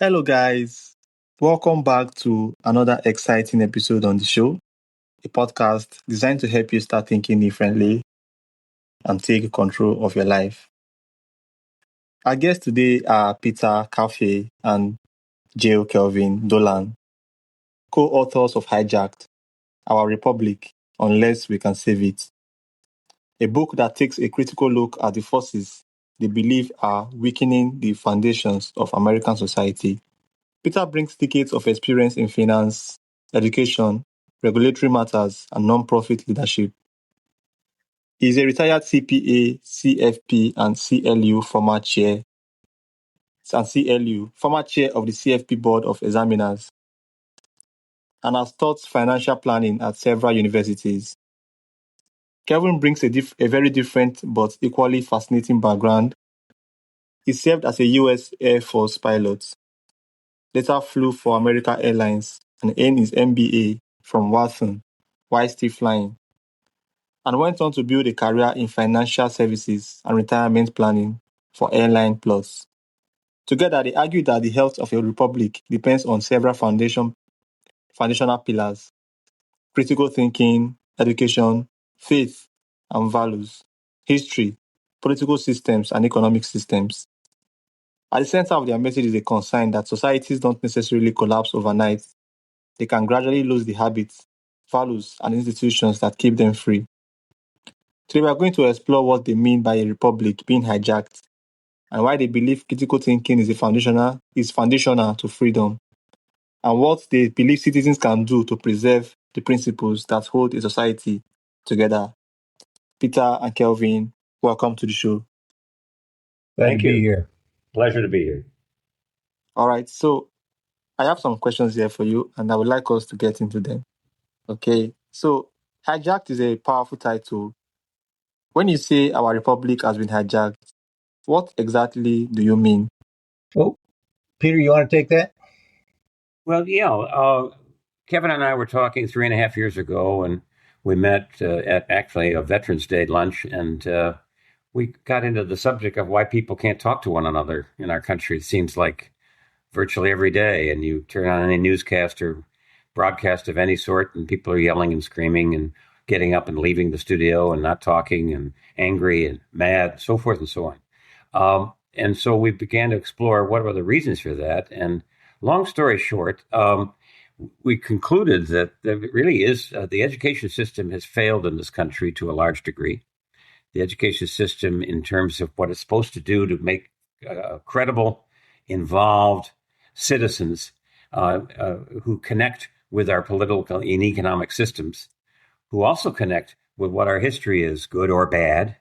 Hello, guys. Welcome back to another exciting episode on the show, a podcast designed to help you start thinking differently and take control of your life. Our guests today are Peter Cafe and Jill Kelvin Dolan, co authors of Hijacked Our Republic, Unless We Can Save It, a book that takes a critical look at the forces they believe are weakening the foundations of American society. Peter brings decades of experience in finance, education, regulatory matters, and non-profit leadership. He is a retired CPA, CFP, and CLU, former chair of the CFP Board of Examiners, and has taught financial planning at several universities. Kevin brings a very different but equally fascinating background. He served as a U.S. Air Force pilot, later flew for American Airlines, and earned his MBA from Wharton while still flying, and went on to build a career in financial services and retirement planning for Airline Plus. Together, they argue that the health of a republic depends on several foundational pillars: critical thinking, education, faith and values, history, political systems, and economic systems. At the center of their message is a concern that societies don't necessarily collapse overnight. They can gradually lose the habits, values, and institutions that keep them free. Today, we are going to explore what they mean by a republic being hijacked and why they believe critical thinking is foundational to freedom, and what they believe citizens can do to preserve the principles that hold a society together. Peter and Kelvin, welcome to the show. Glad to be you. here. Pleasure to be here. All right, so I have some questions here for you, and I would like us to get into them. Okay, so hijacked is a powerful title. When you say our republic has been hijacked, what exactly do you mean? Oh, Peter, you want to take that? Well, Kevin and I were talking 3.5 years ago, and we met at actually a Veterans Day lunch, and we got into the subject of why people can't talk to one another in our country. It seems like virtually every day, and you turn on any newscast or broadcast of any sort, and people are yelling and screaming and getting up and leaving the studio and not talking and angry and mad, so forth and so on. And so we began to explore what were the reasons for that. And long story short, we concluded that there really is the education system has failed in this country to a large degree. The education system, in terms of what it's supposed to do to make credible, involved citizens who connect with our political and economic systems, who also connect with what our history is, good or bad,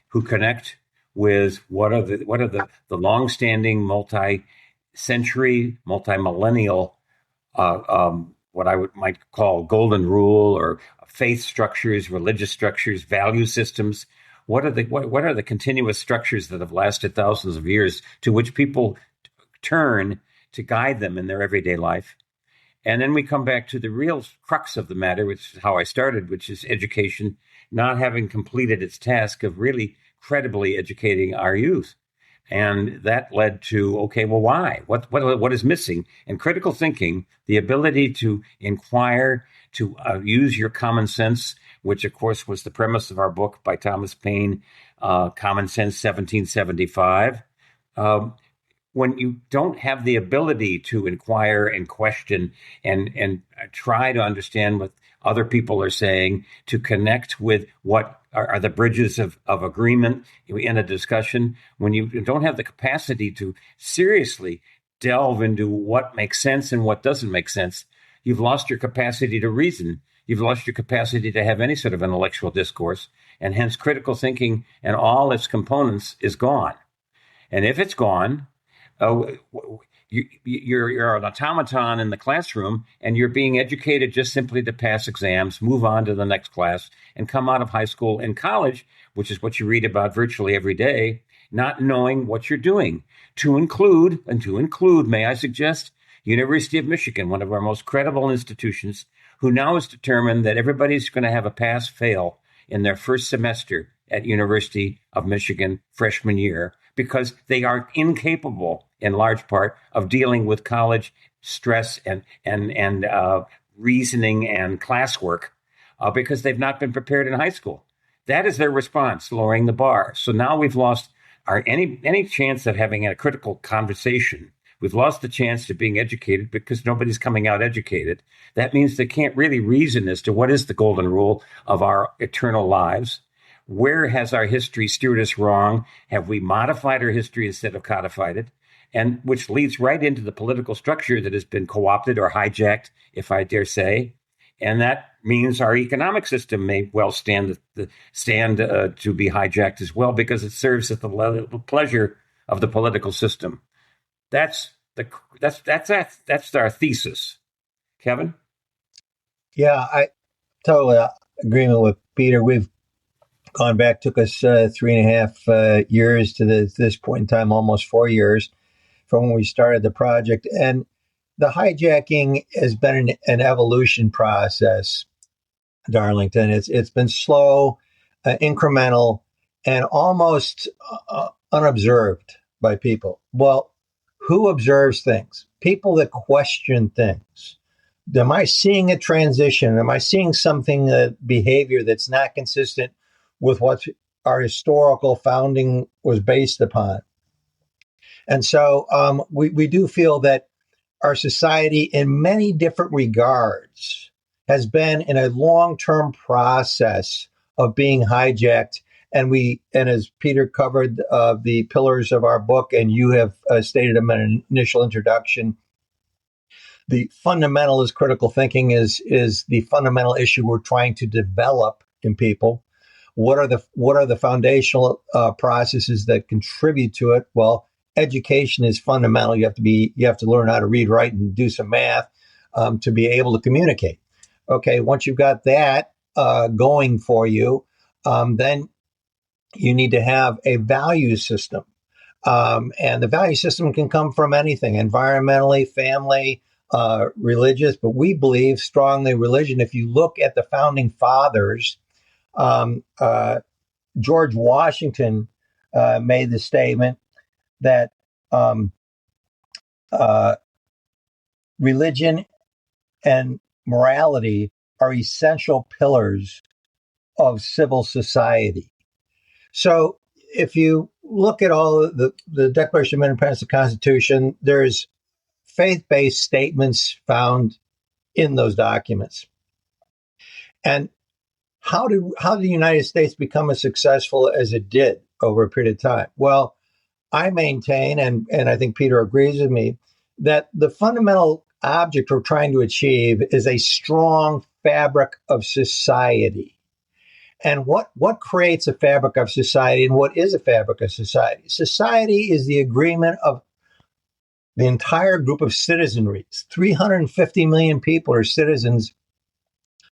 who connect with what are the long-standing multi-century, multi-millennial what I might call golden rule or faith structures, religious structures, value systems. What are the continuous structures that have lasted thousands of years to which people turn to guide them in their everyday life? And then we come back to the real crux of the matter, which is how I started, which is education not having completed its task of really credibly educating our youth. And that led to, okay, well, why? What is missing? And critical thinking, the ability to inquire, to use your common sense, which, of course, was the premise of our book by Thomas Paine, Common Sense 1775. When you don't have the ability to inquire and question and try to understand what other people are saying, to connect with what are the bridges of agreement in a discussion, when you don't have the capacity to seriously delve into what makes sense and what doesn't make sense, you've lost your capacity to reason. You've lost your capacity to have any sort of intellectual discourse, and hence critical thinking and all its components is gone. And if it's gone, you're an automaton in the classroom, and you're being educated just simply to pass exams, move on to the next class, and come out of high school and college, which is what you read about virtually every day, not knowing what you're doing. To include, may I suggest, University of Michigan, one of our most credible institutions, who now has determined that everybody's going to have a pass-fail in their first semester at University of Michigan freshman year, because they are incapable in large part, of dealing with college stress and reasoning and classwork because they've not been prepared in high school. That is their response, lowering the bar. So now we've lost any chance of having a critical conversation. We've lost the chance of being educated because nobody's coming out educated. That means they can't really reason as to what is the golden rule of our eternal lives. Where has our history steered us wrong? Have we modified our history instead of codified it? And which leads right into the political structure that has been co-opted or hijacked, if I dare say. And that means our economic system may well stand to be hijacked as well, because it serves at the pleasure of the political system. That's our thesis. Kevin? Yeah, I totally agreement with Peter. We've gone back, took us 3.5 years to this point in time, almost 4 years from when we started the project. And the hijacking has been an evolution process, Darlington. It's been slow, incremental, and almost unobserved by people. Well, who observes things? People that question things. Am I seeing a transition? Am I seeing something, behavior that's not consistent with what our historical founding was based upon? And so we do feel that our society, in many different regards, has been in a long-term process of being hijacked. And as Peter covered the pillars of our book, and you have stated them in an initial introduction, the fundamental is critical thinking is the fundamental issue we're trying to develop in people. What are the foundational processes that contribute to it? Well, education is fundamental. You have to learn how to read, write, and do some math to be able to communicate. Okay, once you've got that going for you, then you need to have a value system. And the value system can come from anything, environmentally, family, religious, but we believe strongly religion. If you look at the founding fathers, George Washington made the statement that religion and morality are essential pillars of civil society. So if you look at all the Declaration of Independence, the Constitution, there's faith-based statements found in those documents. And how did the United States become as successful as it did over a period of time? Well, I maintain, and I think Peter agrees with me, that the fundamental object we're trying to achieve is a strong fabric of society. And what creates a fabric of society, and what is a fabric of society? Society is the agreement of the entire group of citizenry. 350 million people are citizens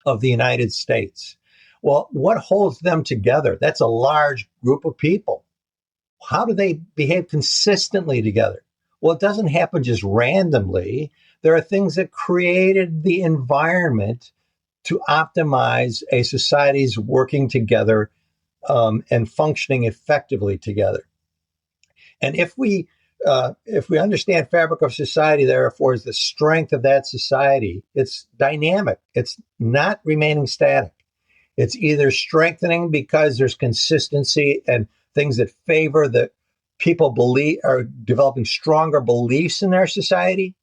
of the United States. Well, what holds them together? That's a large group of people. How do they behave consistently together? Well, it doesn't happen just randomly. There are things that created the environment to optimize a society's working together and functioning effectively together. And if we understand fabric of society, therefore, is the strength of that society, it's dynamic. It's not remaining static. It's either strengthening because there's consistency and things that favor that people believe are developing stronger beliefs in their society,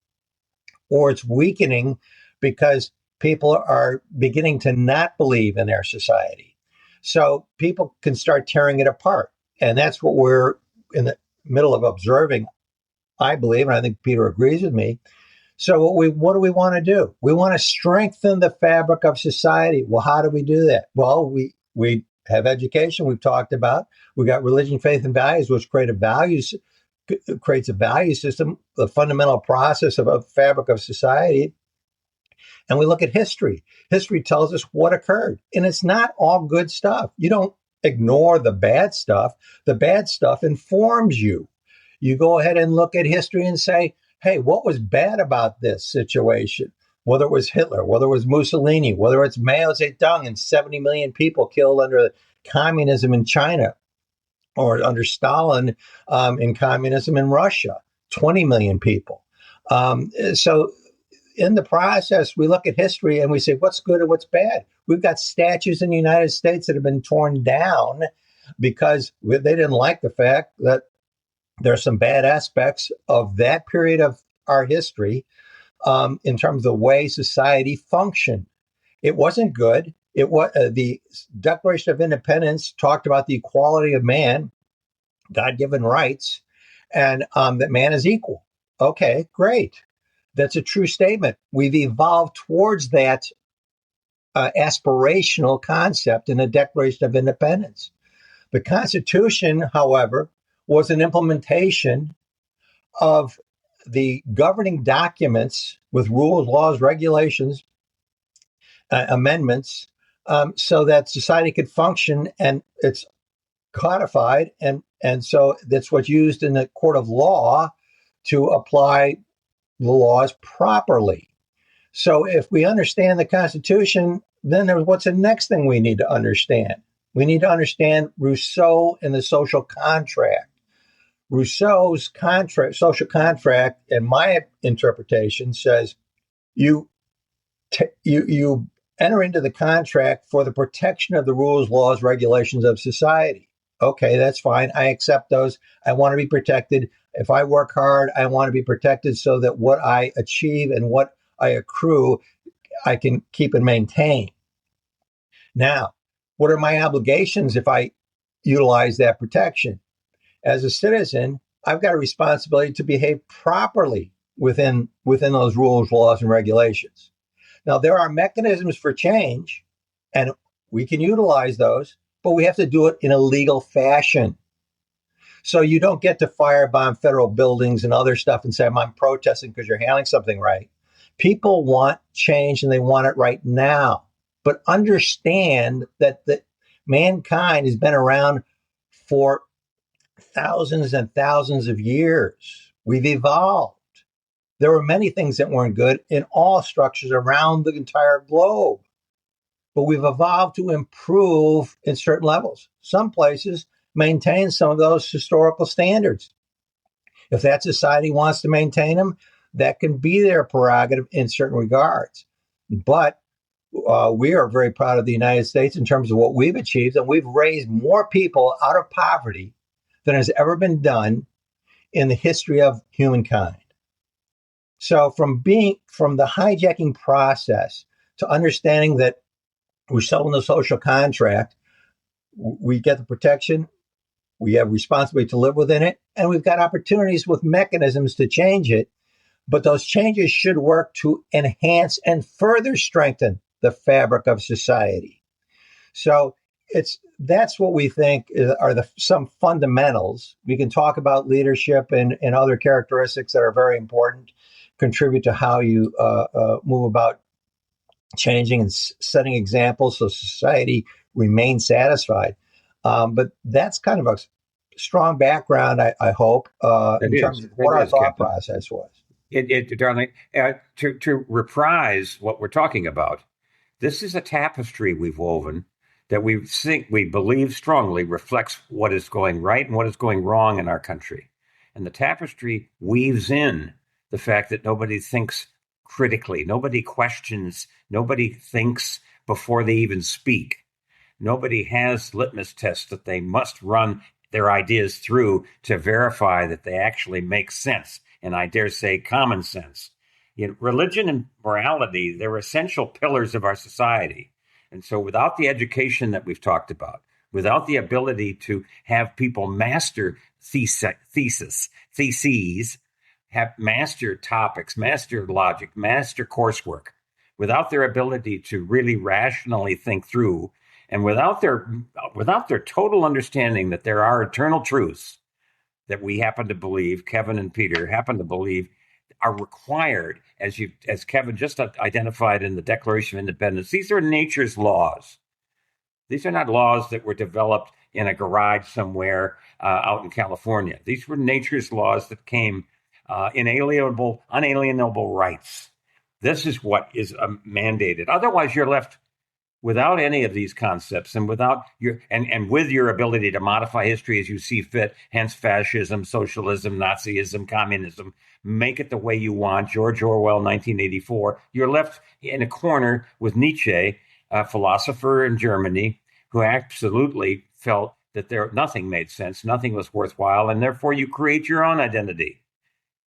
or it's weakening because people are beginning to not believe in their society. So people can start tearing it apart. And that's what we're in the middle of observing, I believe, and I think Peter agrees with me. So what do we want to do? We want to strengthen the fabric of society. Well, how do we do that? Well, we have education, we've talked about. We got religion, faith, and values, which creates a value system, the fundamental process of a fabric of society. And we look at history. History tells us what occurred. And it's not all good stuff. You don't ignore the bad stuff. The bad stuff informs you. You go ahead and look at history and say, hey, what was bad about this situation? Whether it was Hitler, whether it was Mussolini, whether it's Mao Zedong and 70 million people killed under communism in China, or under Stalin in communism in Russia. 20 million people. So in the process, we look at history and we say, what's good and what's bad? We've got statues in the United States that have been torn down because they didn't like the fact that there's some bad aspects of that period of our history in terms of the way society functioned. It wasn't good. It was the Declaration of Independence talked about the equality of man, God-given rights, and that man is equal. Okay, great. That's a true statement. We've evolved towards that aspirational concept in the Declaration of Independence. The Constitution, however, was an implementation of the governing documents with rules, laws, regulations, amendments, so that society could function, and it's codified, and so that's what's used in the court of law to apply the laws properly. So if we understand the Constitution, then what's the next thing we need to understand? We need to understand Rousseau and the social contract. Rousseau's social contract, in my interpretation, says you enter into the contract for the protection of the rules, laws, regulations of society. Okay, that's fine. I accept those. I want to be protected. If I work hard, I want to be protected so that what I achieve and what I accrue, I can keep and maintain. Now, what are my obligations if I utilize that protection? As a citizen, I've got a responsibility to behave properly within those rules, laws, and regulations. Now, there are mechanisms for change, and we can utilize those, but we have to do it in a legal fashion. So you don't get to firebomb federal buildings and other stuff and say, I'm protesting because you're handling something right. People want change and they want it right now. But understand that mankind has been around for thousands and thousands of years. We've evolved. There were many things that weren't good in all structures around the entire globe. But we've evolved to improve in certain levels. Some places maintain some of those historical standards. If that society wants to maintain them, that can be their prerogative in certain regards. But we are very proud of the United States in terms of what we've achieved, and we've raised more people out of poverty than has ever been done in the history of humankind. So from the hijacking process to understanding that we're selling the social contract, we get the protection, we have responsibility to live within it, and we've got opportunities with mechanisms to change it. But those changes should work to enhance and further strengthen the fabric of society. So that's what we think are some fundamentals. We can talk about leadership and other characteristics that are very important, contribute to how you move about changing and setting examples so society remains satisfied. But that's kind of a strong background, I hope, in terms of what our thought process was. Darling, to reprise what we're talking about, this is a tapestry we've woven that we believe strongly reflects what is going right and what is going wrong in our country. And the tapestry weaves in the fact that nobody thinks critically, nobody questions, nobody thinks before they even speak. Nobody has litmus tests that they must run their ideas through to verify that they actually make sense. And I dare say common sense. Religion and morality, they're essential pillars of our society. And so without the education that we've talked about, without the ability to have people master theses, have master topics, master logic, master coursework, without their ability to really rationally think through, and without their total understanding that there are eternal truths that we happen to believe, Kevin and Peter happen to believe, are required, as Kevin just identified in the Declaration of Independence. These are nature's laws. These are not laws that were developed in a garage somewhere out in California. These were nature's laws that came unalienable rights. This is what is mandated. Otherwise, you're left without any of these concepts and without and with your ability to modify history as you see fit, hence fascism, socialism, Nazism, communism, make it the way you want, George Orwell, 1984, you're left in a corner with Nietzsche, a philosopher in Germany, who absolutely felt that nothing made sense, nothing was worthwhile, and therefore you create your own identity.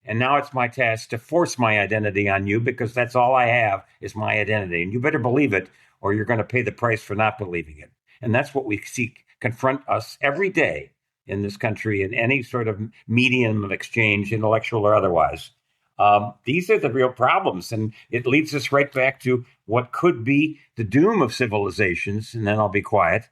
And now it's my task to force my identity on you, because that's all I have is my identity. And you better believe it, or you're going to pay the price for not believing it. And that's what we see confront us every day in this country in any sort of medium of exchange, intellectual or otherwise. These are the real problems. And it leads us right back to what could be the doom of civilizations. And then I'll be quiet.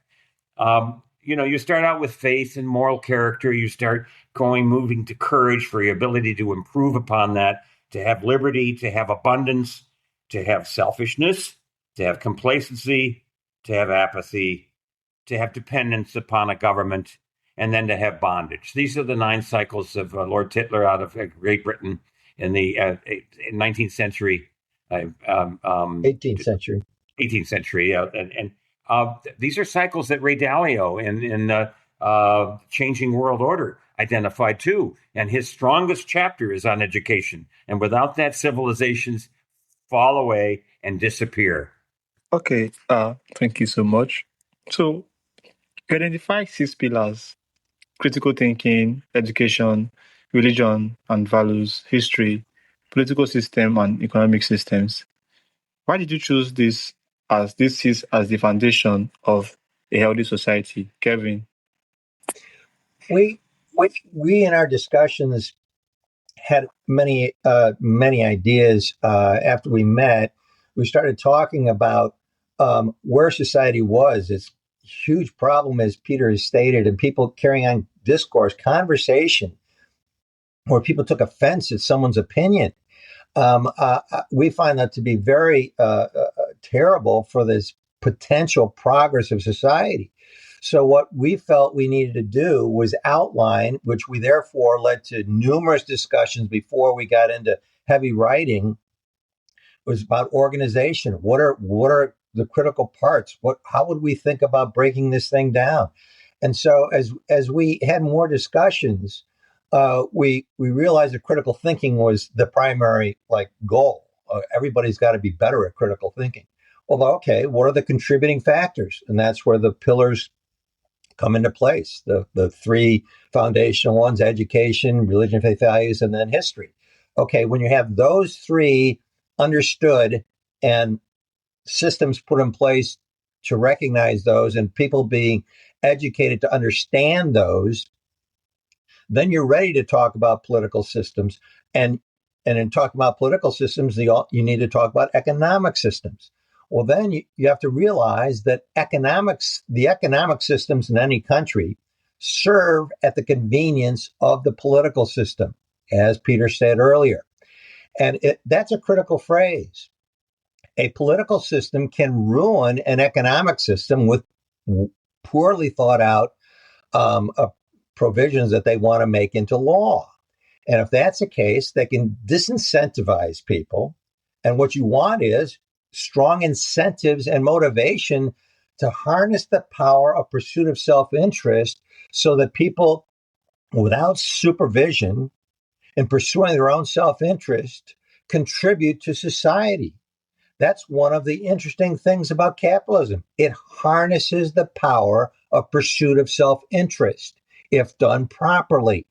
You start out with faith and moral character. You start moving to courage for your ability to improve upon that, to have liberty, to have abundance, to have selfishness, to have complacency, to have apathy, to have dependence upon a government, and then to have bondage. These are the 9 cycles of Lord Tytler out of Great Britain in the 19th century. 18th century. 18th century, and these are cycles that Ray Dalio in Changing World Order identified too. And his strongest chapter is on education. And without that, civilizations fall away and disappear. Okay, thank you so much. So, you identify 6 pillars: critical thinking, education, religion and values, history, political system, and economic systems. Why did you choose this as the foundation of a healthy society, Kevin? We in our discussions had many ideas. After we met, we started talking about where society was. It's a huge problem, as Peter has stated, and people carrying on conversation, where people took offense at someone's opinion. We find that to be very terrible for this potential progress of society. So what we felt we needed to do was outline, which we therefore led to numerous discussions before we got into heavy writing, was about organization. What are the critical parts? How would we think about breaking this thing down? And so as we had more discussions, we realized that critical thinking was the primary goal. Everybody's got to be better at critical thinking. Well, okay, what are the contributing factors? And that's where the pillars come into place. The 3 foundational ones: education, religion, faith, values, and then history. Okay, when you have those 3 understood and systems put in place to recognize those, and people being educated to understand those, then you're ready to talk about political systems. And in talking about political systems, you need to talk about economic systems. Well, then you have to realize that the economic systems in any country serve at the convenience of the political system, as Peter said earlier. And that's a critical phrase. A political system can ruin an economic system with poorly thought out provisions that they want to make into law. And if that's the case, they can disincentivize people. And what you want is strong incentives and motivation to harness the power of pursuit of self-interest, so that people, without supervision in pursuing their own self-interest, contribute to society. That's one of the interesting things about capitalism. It harnesses the power of pursuit of self-interest if done properly.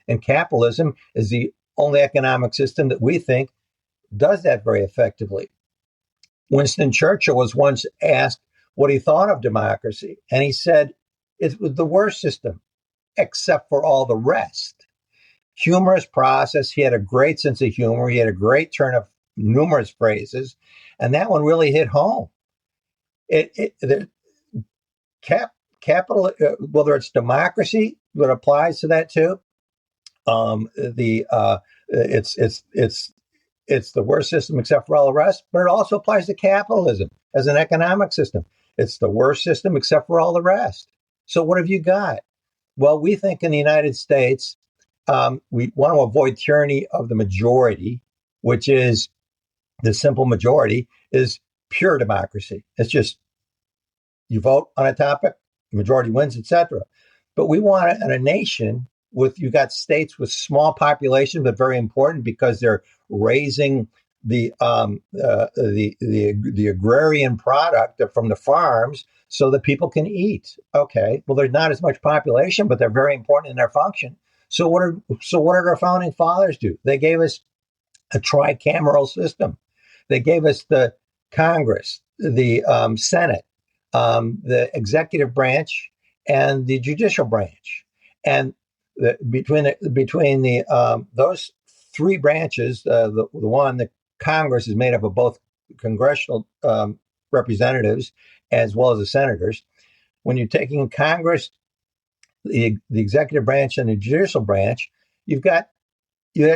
And capitalism is the only economic system that we think does that very effectively. Winston Churchill was once asked what he thought of democracy, and he said it was the worst system, except for all the rest. Humorous process. He had a great sense of humor. He had a great turn of numerous phrases, and that one really hit home. Capital, whether it's democracy, that applies to that too. It's the worst system except for all the rest, but it also applies to capitalism as an economic system. It's the worst system except for all the rest. So what have you got? Well, we think in the United States, we want to avoid tyranny of the majority, which is the simple majority is pure democracy. It's just You vote on a topic, majority wins, etc. But we want it in a nation with, you got states with small population, but very important because they're raising the agrarian product from the farms so that people can eat. Okay, well, there's not as much population, but they're very important in their function. So what did our founding fathers do? They gave us a tricameral system. They gave us the Congress, the Senate, the executive branch, and the judicial branch. And between those three branches, the Congress is made up of both congressional representatives as well as the senators. When you're taking Congress, the executive branch, and the judicial branch, you got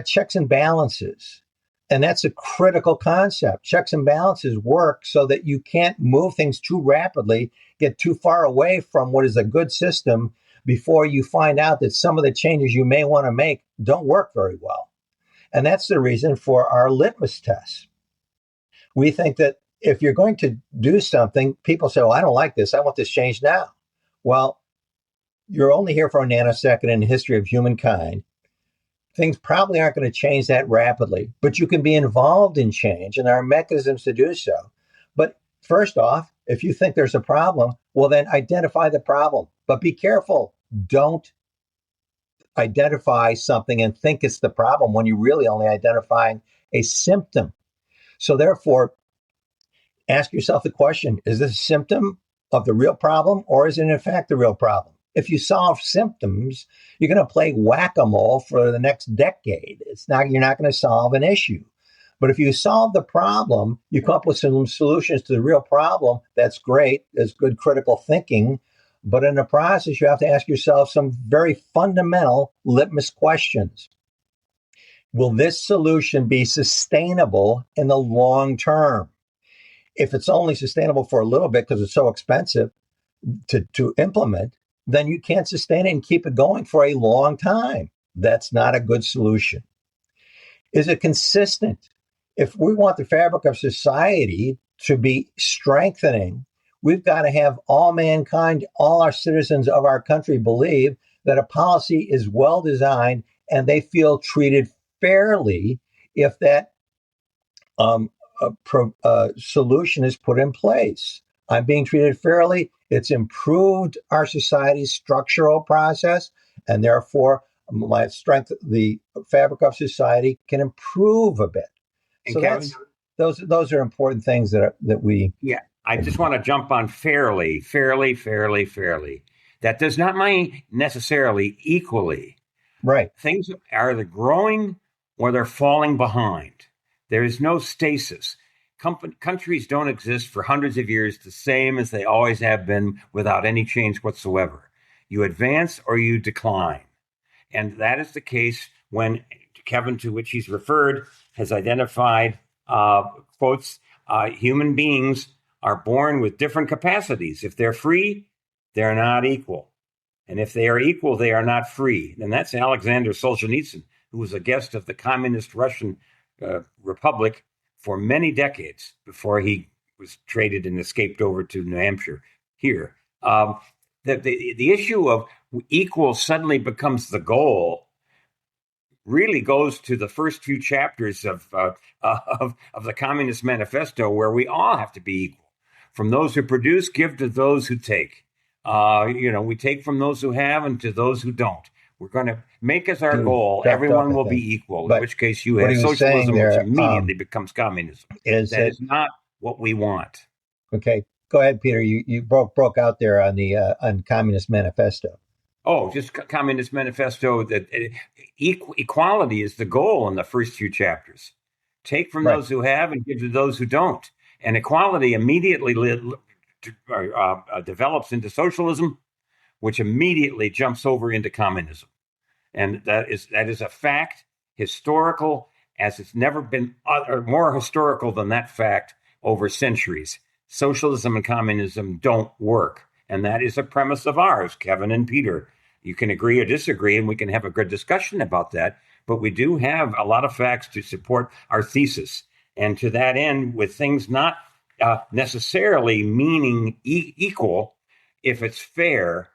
checks and balances. And that's a critical concept. Checks and balances work so that you can't move things too rapidly, get too far away from what is a good system before you find out that some of the changes you may want to make don't work very well. And that's the reason for our litmus tests. We think that if you're going to do something, people say, well, I don't like this. I want this changed now. Well, you're only here for a nanosecond in the history of humankind. Things probably aren't going to change that rapidly, but you can be involved in change, and there are mechanisms to do so. But first off, if you think there's a problem, well, then identify the problem. But be careful. Don't identify something and think it's the problem when you're really only identifying a symptom. So therefore, ask yourself the question, is this a symptom of the real problem, or is it in fact the real problem? If you solve symptoms, you're going to play whack-a-mole for the next decade. You're not going to solve an issue. But if you solve the problem, you come up with some solutions to the real problem. That's great. That's good critical thinking. But in the process, you have to ask yourself some very fundamental litmus questions. Will this solution be sustainable in the long term? If it's only sustainable for a little bit because it's so expensive to implement, then you can't sustain it and keep it going for a long time. That's not a good solution. Is it consistent? If we want the fabric of society to be strengthening, we've got to have all mankind, all our citizens of our country believe that a policy is well designed and they feel treated fairly if that solution is put in place. I'm being treated fairly. It's improved our society's structural process, and therefore my strength, the fabric of society, can improve a bit. And so Kevin, those are important things that we. Yeah, I just want to jump on fairly. That does not mean necessarily equally. Right. Things are either growing or they're falling behind. There is no stasis. Countries don't exist for hundreds of years the same as they always have been without any change whatsoever. You advance or you decline. And that is the case when Kevin, to which he's referred, has identified, quotes, human beings are born with different capacities. If they're free, they're not equal. And if they are equal, they are not free. And that's Alexander Solzhenitsyn, who was a guest of the Communist Russian Republic for many decades before he was traded and escaped over to New Hampshire here. The issue of equal suddenly becomes the goal really goes to the first few chapters of the Communist Manifesto, where we all have to be equal. From those who produce, give to those who take. We take from those who have and to those who don't. We're going to make as our goal, everyone will be equal, in which case you have socialism, which immediately becomes communism. That is not what we want. Okay, go ahead, Peter. You broke out there on the on Communist Manifesto. Oh, just Communist Manifesto, that equality is the goal in the first few chapters. Take from those who have and give to those who don't. And equality immediately develops into socialism, which immediately jumps over into communism. And that is a fact, historical, as it's never been more historical than that fact over centuries. Socialism and communism don't work. And that is a premise of ours, Kevin and Peter. You can agree or disagree, and we can have a good discussion about that. But we do have a lot of facts to support our thesis. And to that end, with things not necessarily meaning equal. If it's fair,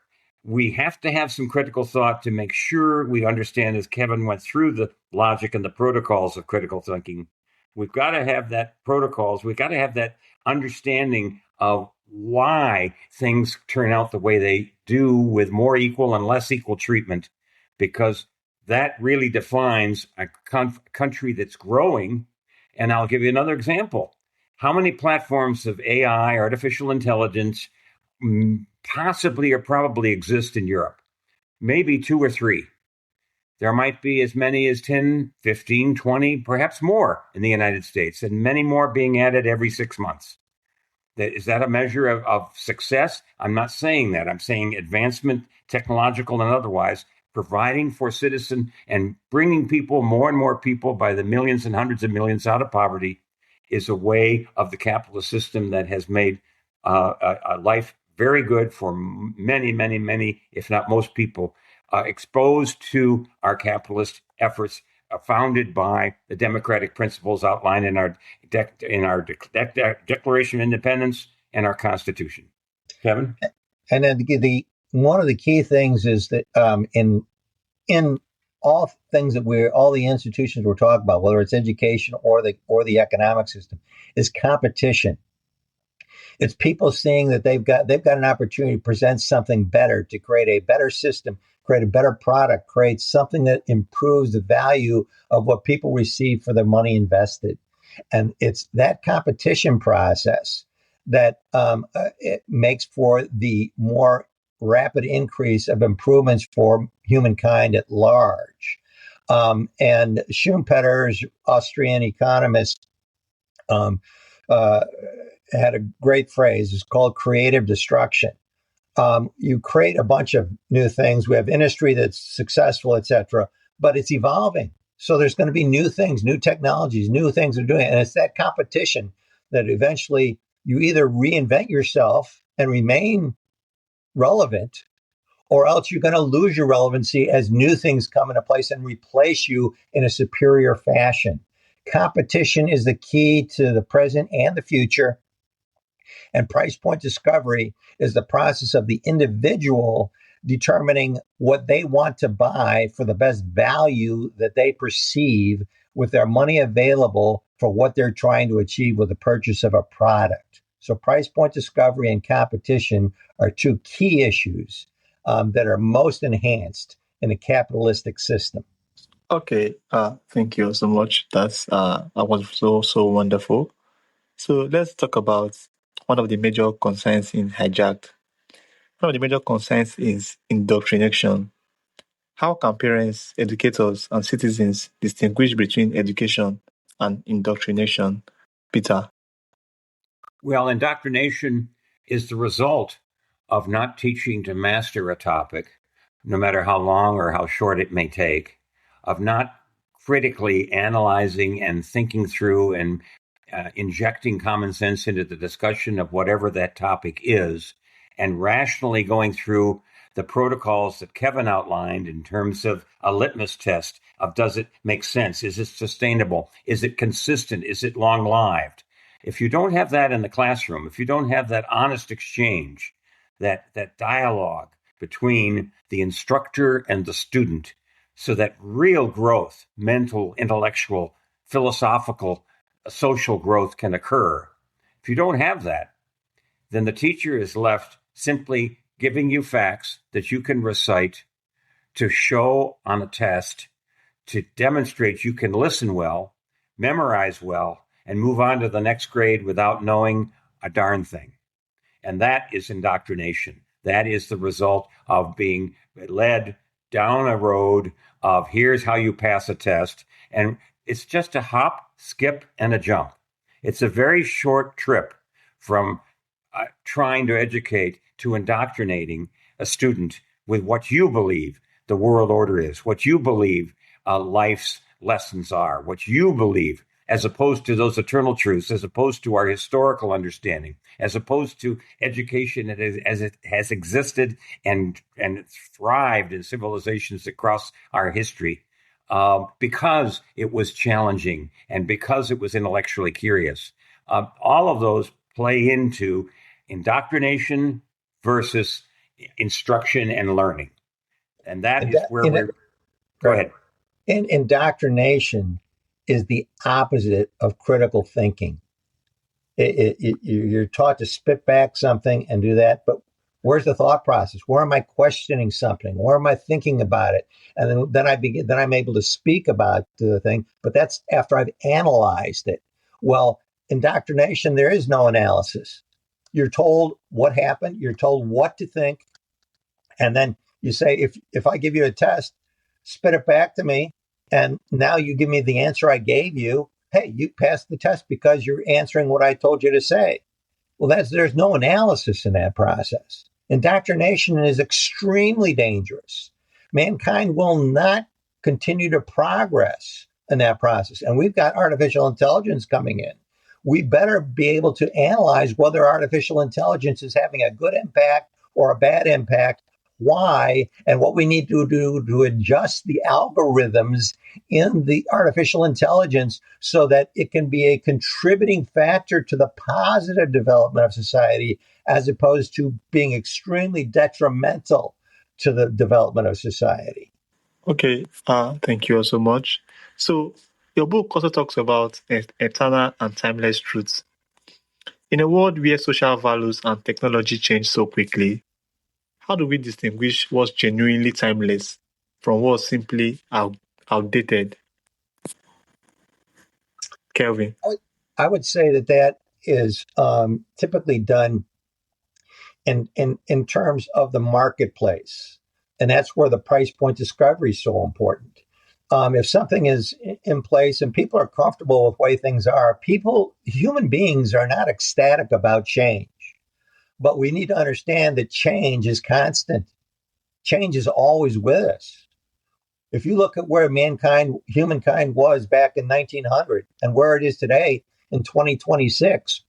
we have to have some critical thought to make sure we understand, as Kevin went through the logic and the protocols of critical thinking. We've got to have that protocols. We've got to have that understanding of why things turn out the way they do with more equal and less equal treatment, because that really defines a country that's growing. And I'll give you another example. How many platforms of AI, artificial intelligence, possibly or probably exist in Europe? Maybe 2 or 3. There might be as many as 10, 15, 20, perhaps more in the United States, and many more being added every 6 months. Is that a measure of success? I'm not saying that. I'm saying advancement, technological and otherwise, providing for citizens and bringing people, more and more people, by the millions and hundreds of millions out of poverty, is a way of the capitalist system that has made a life very good for many, many, many, if not most people, exposed to our capitalist efforts, founded by the democratic principles outlined in our Declaration of Independence and our Constitution. Kevin? And then one of the key things is that in all things that all the institutions we're talking about, whether it's education or the economic system, is competition. It's people seeing that they've got an opportunity to present something better, to create a better system, create a better product, create something that improves the value of what people receive for their money invested. And it's that competition process that it makes for the more rapid increase of improvements for humankind at large. And Schumpeter's Austrian economist had a great phrase. It's called creative destruction. You create a bunch of new things. We have industry that's successful, et cetera, but it's evolving. So there's going to be new things, new technologies, new things are doing it. And it's that competition that eventually you either reinvent yourself and remain relevant, or else you're going to lose your relevancy as new things come into place and replace you in a superior fashion. Competition is the key to the present and the future. And price point discovery is the process of the individual determining what they want to buy for the best value that they perceive with their money available for what they're trying to achieve with the purchase of a product. So price point discovery and competition are two key issues that are most enhanced in a capitalistic system. Okay, thank you so much. That was so wonderful. So let's talk about one of the major concerns in Hijacked. One of the major concerns is indoctrination. How can parents, educators, and citizens distinguish between education and indoctrination? Peter? Well, indoctrination is the result of not teaching to master a topic, no matter how long or how short it may take, of not critically analyzing and thinking through and injecting common sense into the discussion of whatever that topic is, and rationally going through the protocols that Kevin outlined in terms of a litmus test of, does it make sense? Is it sustainable? Is it consistent? Is it long-lived? If you don't have that in the classroom, if you don't have that honest exchange, that dialogue between the instructor and the student, so that real growth, mental, intellectual, philosophical, social growth can occur. If you don't have that, then the teacher is left simply giving you facts that you can recite, to show on a test, to demonstrate you can listen well, memorize well, and move on to the next grade without knowing a darn thing. And that is indoctrination. That is the result of being led down a road of, here's how you pass a test. And it's just a hop, skip, and a jump. It's a very short trip from trying to educate to indoctrinating a student with what you believe the world order is, what you believe life's lessons are, what you believe, as opposed to those eternal truths, as opposed to our historical understanding, as opposed to education as it has existed and thrived in civilizations across our history, because it was challenging and because it was intellectually curious. All of those play into indoctrination versus instruction and learning. And that is where we're... Go ahead. Indoctrination is the opposite of critical thinking. You're taught to spit back something and do that, but where's the thought process? Where am I questioning something? Where am I thinking about it? And then I'm able to speak about the thing, but that's after I've analyzed it. Well, indoctrination, there is no analysis. You're told what happened, you're told what to think, and then you say, if I give you a test, spit it back to me, and now you give me the answer I gave you. Hey, you passed the test because you're answering what I told you to say. Well, there's no analysis in that process. Indoctrination is extremely dangerous. Mankind will not continue to progress in that process. And we've got artificial intelligence coming in. We better be able to analyze whether artificial intelligence is having a good impact or a bad impact, why, and what we need to do to adjust the algorithms in the artificial intelligence so that it can be a contributing factor to the positive development of society, as opposed to being extremely detrimental to the development of society. Okay, thank you all so much. So, your book also talks about eternal and timeless truths. In a world where social values and technology change so quickly, how do we distinguish what's genuinely timeless from what's simply outdated? Kelvin. I would say that is typically done in terms of the marketplace. And that's where the price point discovery is so important. If something is in place and people are comfortable with the way things are, human beings are not ecstatic about change. But we need to understand that change is constant. Change is always with us. If you look at where humankind was back in 1900 and where it is today in 2026,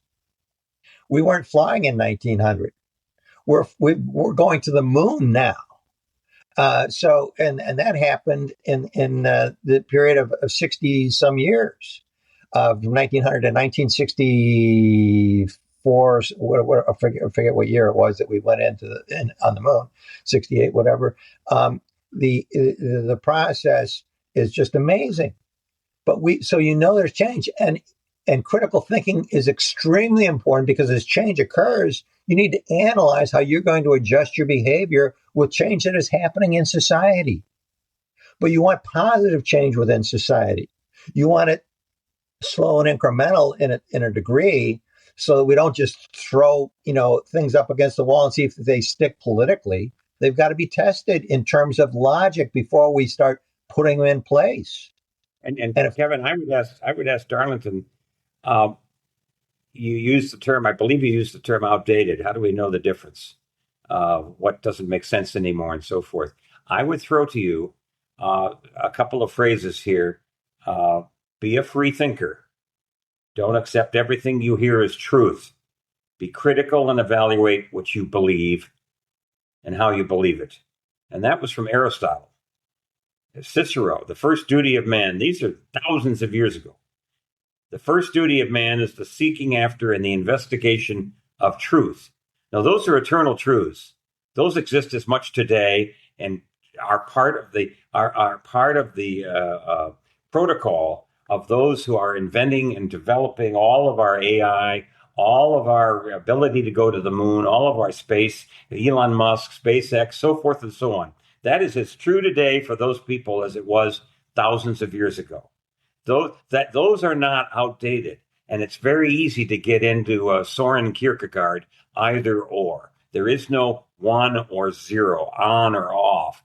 we weren't flying in 1900. We're going to the moon now. So that happened in the period of 60 some years, from 1900 to 1964. I forget what year it was that we went on the moon, 68, whatever. The process is just amazing. But there's change, and critical thinking is extremely important, because as change occurs, you need to analyze how you're going to adjust your behavior with change that is happening in society. But you want positive change within society. You want it slow and incremental in a degree, so that we don't just throw things up against the wall and see if they stick politically. They've got to be tested in terms of logic before we start putting them in place. And Kevin, I would ask Darlington, you used the term, I believe you used the term outdated. How do we know the difference? What doesn't make sense anymore, and so forth. I would throw to you a couple of phrases here. Be a free thinker. Don't accept everything you hear as truth. Be critical and evaluate what you believe and how you believe it. And that was from Aristotle. Cicero, the first duty of man. These are thousands of years ago. The first duty of man is the seeking after and the investigation of truth. Now, those are eternal truths. Those exist as much today and are part of the protocol of those who are inventing and developing all of our AI, all of our ability to go to the moon, all of our space, Elon Musk, SpaceX, so forth and so on. That is as true today for those people as it was thousands of years ago. Those are not outdated. And it's very easy to get into Soren Kierkegaard, either or. There is no one or zero, on or off.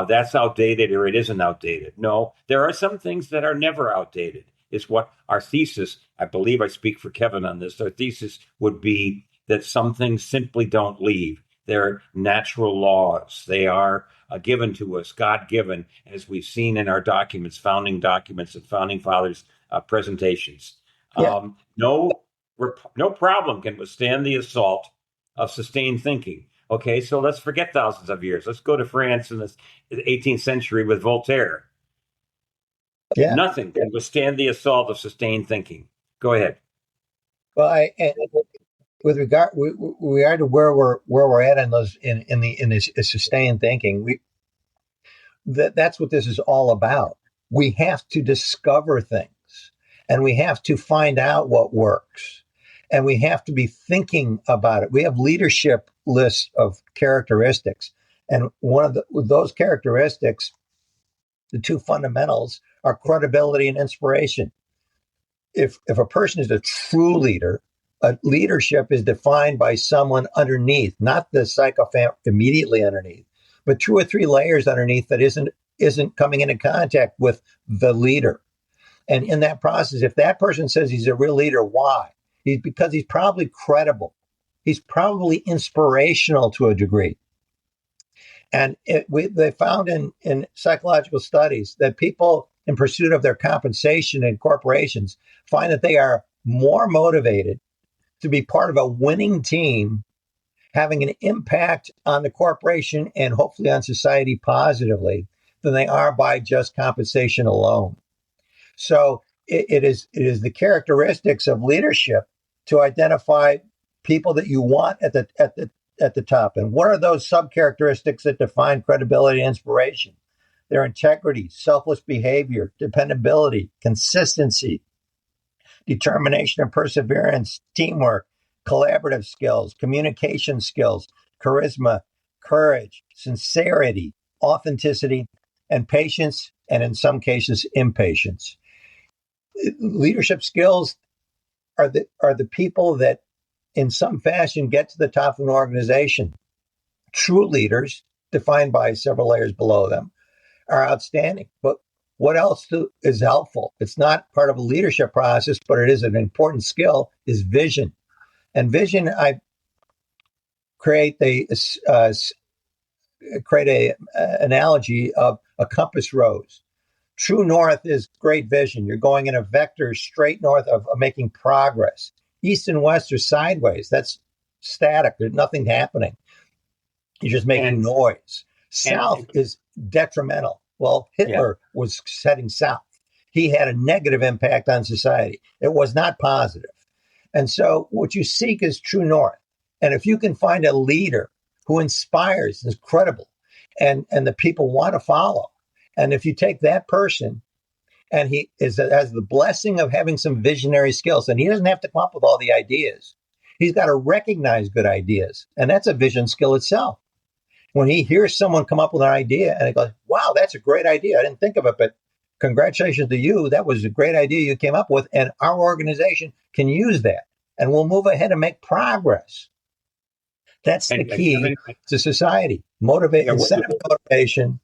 That's outdated or it isn't outdated. No, there are some things that are never outdated. Is what our thesis, I believe I speak for Kevin on this, our thesis would be that some things simply don't leave. They're natural laws. They are given to us, God-given, as we've seen in our documents, founding documents and founding fathers' presentations. Yeah. No problem can withstand the assault of sustained thinking. Okay, so let's forget thousands of years. Let's go to France in the 18th century with Voltaire. Yeah. Nothing can withstand the assault of sustained thinking. Go ahead. Well, with regard to where we're at in this sustained thinking, that's what this is all about. We have to discover things, and we have to find out what works, and we have to be thinking about it. We have leadership lists of characteristics, and one of those characteristics, the two fundamentals, are credibility and inspiration. If a person is a true leader, leadership is defined by someone underneath, not the psychopath immediately underneath, but two or three layers underneath that isn't coming into contact with the leader. And in that process, if that person says he's a real leader, why? Because he's probably credible. He's probably inspirational to a degree. And they found in psychological studies that people in pursuit of their compensation in corporations find that they are more motivated to be part of a winning team, having an impact on the corporation and hopefully on society positively, than they are by just compensation alone. So it is the characteristics of leadership to identify people that you want at the top. And what are those sub characteristics that define credibility and inspiration? Their integrity, selfless behavior, dependability, consistency, determination and perseverance, teamwork, collaborative skills, communication skills, charisma, courage, sincerity, authenticity, and patience, and in some cases, impatience. Leadership skills are the people that in some fashion get to the top of an organization. True leaders, defined by several layers below them, are outstanding. But what else is helpful? It's not part of a leadership process, but it is an important skill, is vision. And vision, I create a analogy of a compass rose. True north is great vision. You're going in a vector straight north of making progress. East and west are sideways. That's static. There's nothing happening. You're just making noise. South is detrimental. Well, Hitler was heading south. He had a negative impact on society. It was not positive. And so what you seek is true north. And if you can find a leader who inspires, is credible, and the people want to follow, and if you take that person and he has the blessing of having some visionary skills, and he doesn't have to come up with all the ideas. He's got to recognize good ideas. And that's a vision skill itself. When he hears someone come up with an idea and he goes, wow, that's a great idea. I didn't think of it, but congratulations to you. That was a great idea you came up with. And our organization can use that. And we'll move ahead and make progress. That's the key to society. Motivation,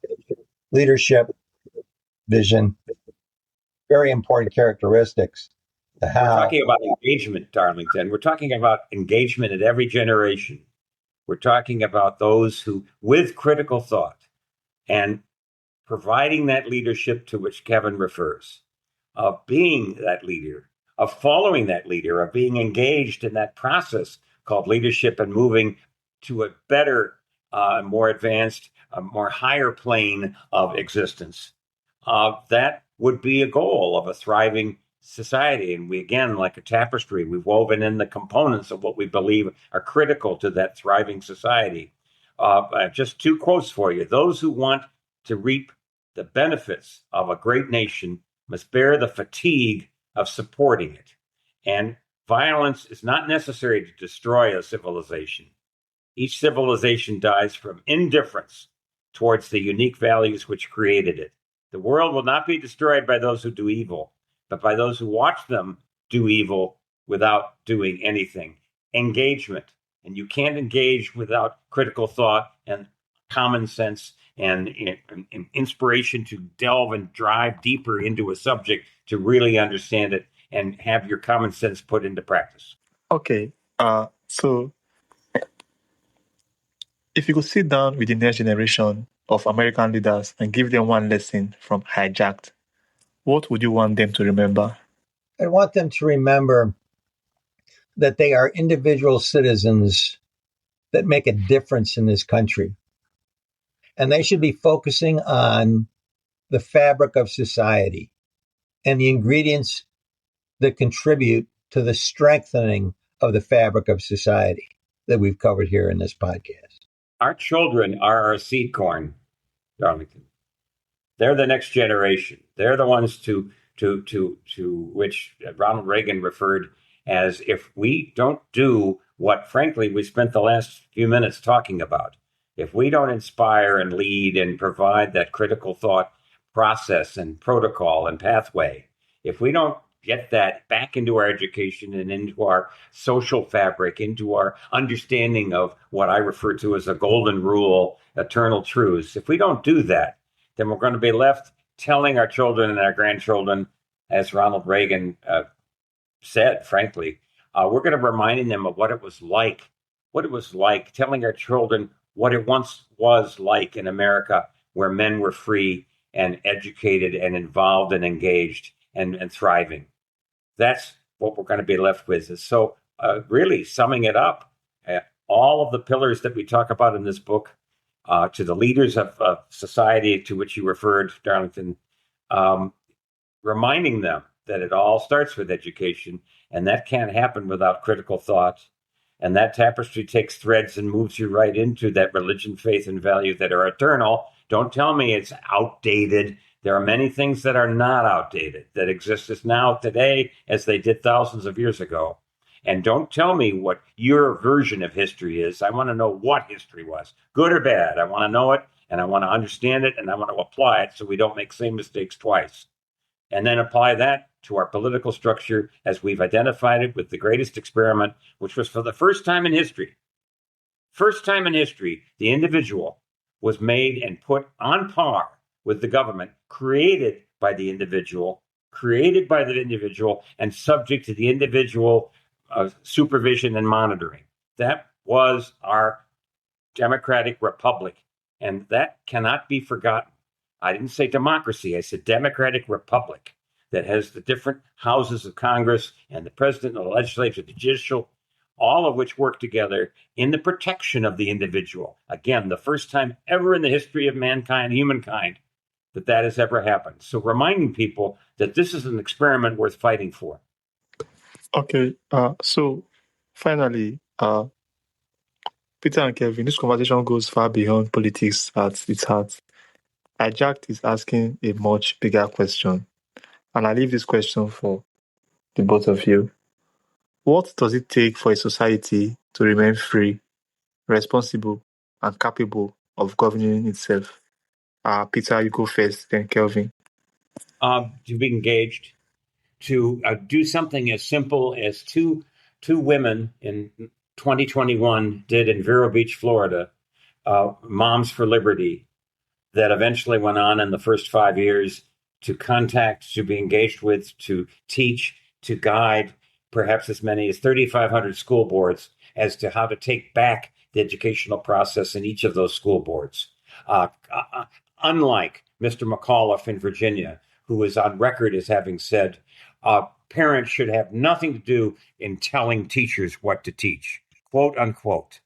leadership, vision, very important characteristics. We're talking about engagement, Darlington. We're talking about engagement at every generation. We're talking about those who, with critical thought and providing that leadership to which Kevin refers, of being that leader, of following that leader, of being engaged in that process called leadership and moving to a better, more advanced, more higher plane of existence. That would be a goal of a thriving society. And we, again, like a tapestry, we've woven in the components of what we believe are critical to that thriving society. Just two quotes for you. Those who want to reap the benefits of a great nation must bear the fatigue of supporting it. And violence is not necessary to destroy a civilization. Each civilization dies from indifference towards the unique values which created it. The world will not be destroyed by those who do evil, but by those who watch them do evil without doing anything. Engagement. And you can't engage without critical thought and common sense and inspiration to delve and drive deeper into a subject to really understand it and have your common sense put into practice. Okay. So if you could sit down with the next generation of American leaders and give them one lesson from Hijacked, what would you want them to remember? I want them to remember that they are individual citizens that make a difference in this country. And they should be focusing on the fabric of society and the ingredients that contribute to the strengthening of the fabric of society that we've covered here in this podcast. Our children are our seed corn, Darlington. They're the next generation. They're the ones to which Ronald Reagan referred as, if we don't do what, frankly, we spent the last few minutes talking about, if we don't inspire and lead and provide that critical thought process and protocol and pathway, if we don't get that back into our education and into our social fabric, into our understanding of what I refer to as a golden rule, eternal truths, if we don't do that, then we're going to be left telling our children and our grandchildren, as Ronald Reagan said, frankly, we're going to be reminding them of what it was like, telling our children what it once was like in America, where men were free and educated and involved and engaged and thriving. That's what we're going to be left with. So really summing it up, all of the pillars that we talk about in this book, to the leaders of society to which you referred, Darlington, reminding them that it all starts with education, and that can't happen without critical thought. And that tapestry takes threads and moves you right into that religion, faith, and value that are eternal. Don't tell me it's outdated. There are many things that are not outdated, that exist as now today as they did thousands of years ago. And don't tell me what your version of history is. I want to know what history was, good or bad. I want to know it, and I want to understand it, and I want to apply it so we don't make the same mistakes twice. And then apply that to our political structure as we've identified it with the greatest experiment, which was for the first time in history, the individual was made and put on par with the government, created by the individual, and subject to the individual supervision and monitoring. That was our democratic republic, and that cannot be forgotten. I didn't say democracy, I said democratic republic, that has the different houses of Congress and the president and the legislature, the judicial, all of which work together in the protection of the individual. Again, the first time ever in the history of mankind, humankind, that has ever happened. So reminding people that this is an experiment worth fighting for. Okay, so finally, Peter and Kevin, this conversation goes far beyond politics at its heart. Ajax is asking a much bigger question, and I leave this question for the both of you. What does it take for a society to remain free, responsible, and capable of governing itself? Peter, you go first, then Kelvin. To be engaged, to do something as simple as two women in 2021 did in Vero Beach, Florida, Moms for Liberty, that eventually went on in the first 5 years to contact, to be engaged with, to teach, to guide perhaps as many as 3,500 school boards as to how to take back the educational process in each of those school boards. Unlike Mr. McAuliffe in Virginia, who is on record as having said, parents should have nothing to do in telling teachers what to teach, quote unquote.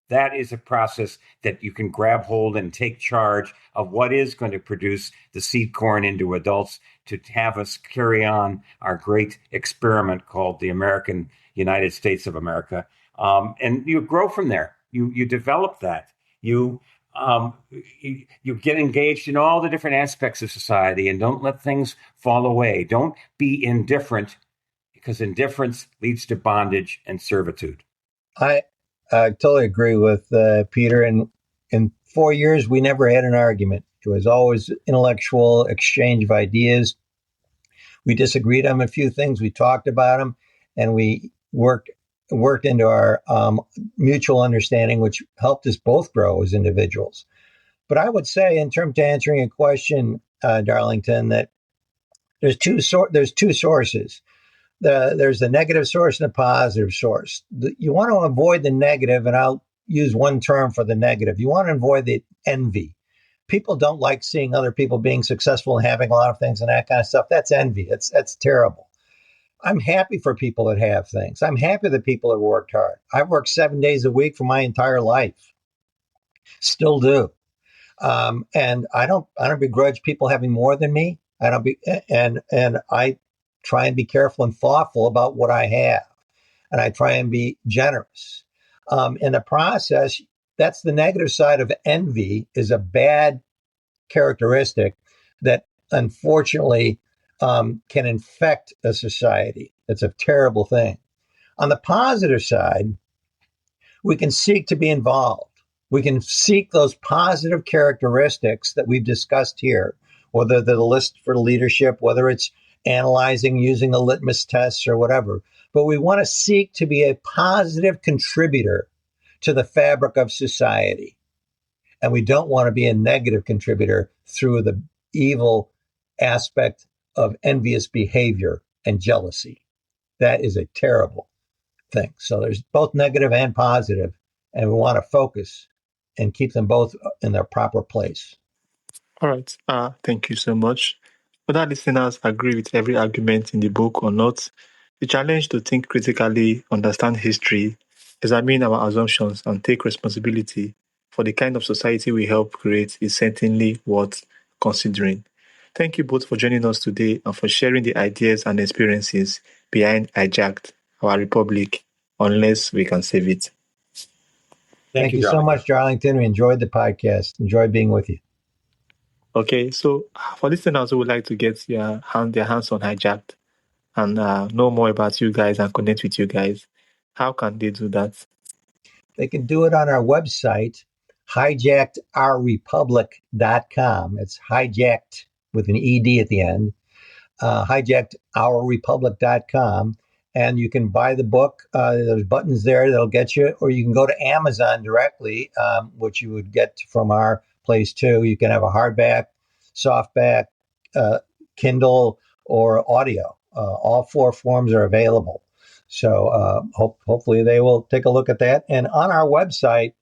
That is a process that you can grab hold and take charge of what is going to produce the seed corn into adults to have us carry on our great experiment called the United States of America. And you grow from there. You develop that. You get engaged in all the different aspects of society and don't let things fall away. Don't be indifferent, because indifference leads to bondage and servitude. I totally agree with Peter. And in 4 years, we never had an argument. It was always intellectual exchange of ideas. We disagreed on a few things. We talked about them, and we worked into our mutual understanding, which helped us both grow as individuals. But I would say, in terms of answering a question, Darlington, that there's two sources. There's the negative source and the positive source. You want to avoid the negative, and I'll use one term for the negative. You want to avoid the envy. People don't like seeing other people being successful and having a lot of things and that kind of stuff. That's envy. That's terrible. I'm happy for people that have things. I'm happy that people have worked hard. I've worked 7 days a week for my entire life. Still do. And I don't begrudge people having more than me. And I try and be careful and thoughtful about what I have. and I try and be generous. In the process, that's the negative side of envy, is a bad characteristic that unfortunately can infect a society. It's a terrible thing. On the positive side, we can seek to be involved. We can seek those positive characteristics that we've discussed here, whether they're the list for leadership, whether it's analyzing using the litmus tests or whatever. But we want to seek to be a positive contributor to the fabric of society. And we don't want to be a negative contributor through the evil aspect of envious behavior and jealousy. That is a terrible thing. So there's both negative and positive, and we want to focus and keep them both in their proper place. All right. Thank you so much. Whether listeners agree with every argument in the book or not, the challenge to think critically, understand history, examine our assumptions, and take responsibility for the kind of society we help create is certainly worth considering. Thank you both for joining us today and for sharing the ideas and experiences behind Hijacked, Our Republic, Unless We Can Save It. Thank you so much, Darlington. We enjoyed the podcast. Enjoyed being with you. Okay, so for listeners who would like to get their hands on Hijacked and know more about you guys and connect with you guys, how can they do that? They can do it on our website, hijackedourrepublic.com. It's hijacked with an ED at the end, hijackedourrepublic.com. And you can buy the book. There's buttons there that'll get you, or you can go to Amazon directly, which you would get from our place too. You can have a hardback, softback, Kindle, or audio. All four forms are available. So hopefully they will take a look at that. And on our website,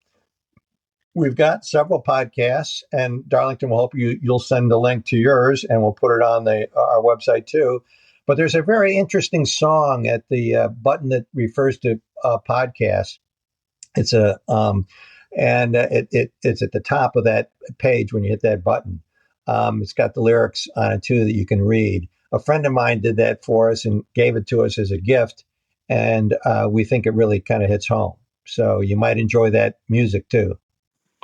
we've got several podcasts, and Darlington will help you. You'll send the link to yours, and we'll put it on our website too. But there's a very interesting song at the button that refers to podcasts. It's it's at the top of that page when you hit that button. It's got the lyrics on it too that you can read. A friend of mine did that for us and gave it to us as a gift, and we think it really kind of hits home. So you might enjoy that music too.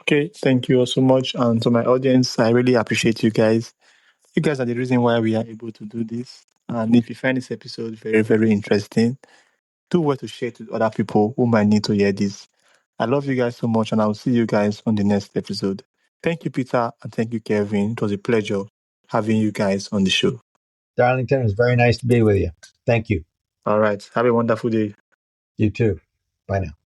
Okay, thank you all so much. And to my audience, I really appreciate you guys. You guys are the reason why we are able to do this. And if you find this episode very, very interesting, do well to share it with other people who might need to hear this. I love you guys so much, and I'll see you guys on the next episode. Thank you, Peter, and thank you, Kevin. It was a pleasure having you guys on the show. Darlington, it was very nice to be with you. Thank you. All right. Have a wonderful day. You too. Bye now.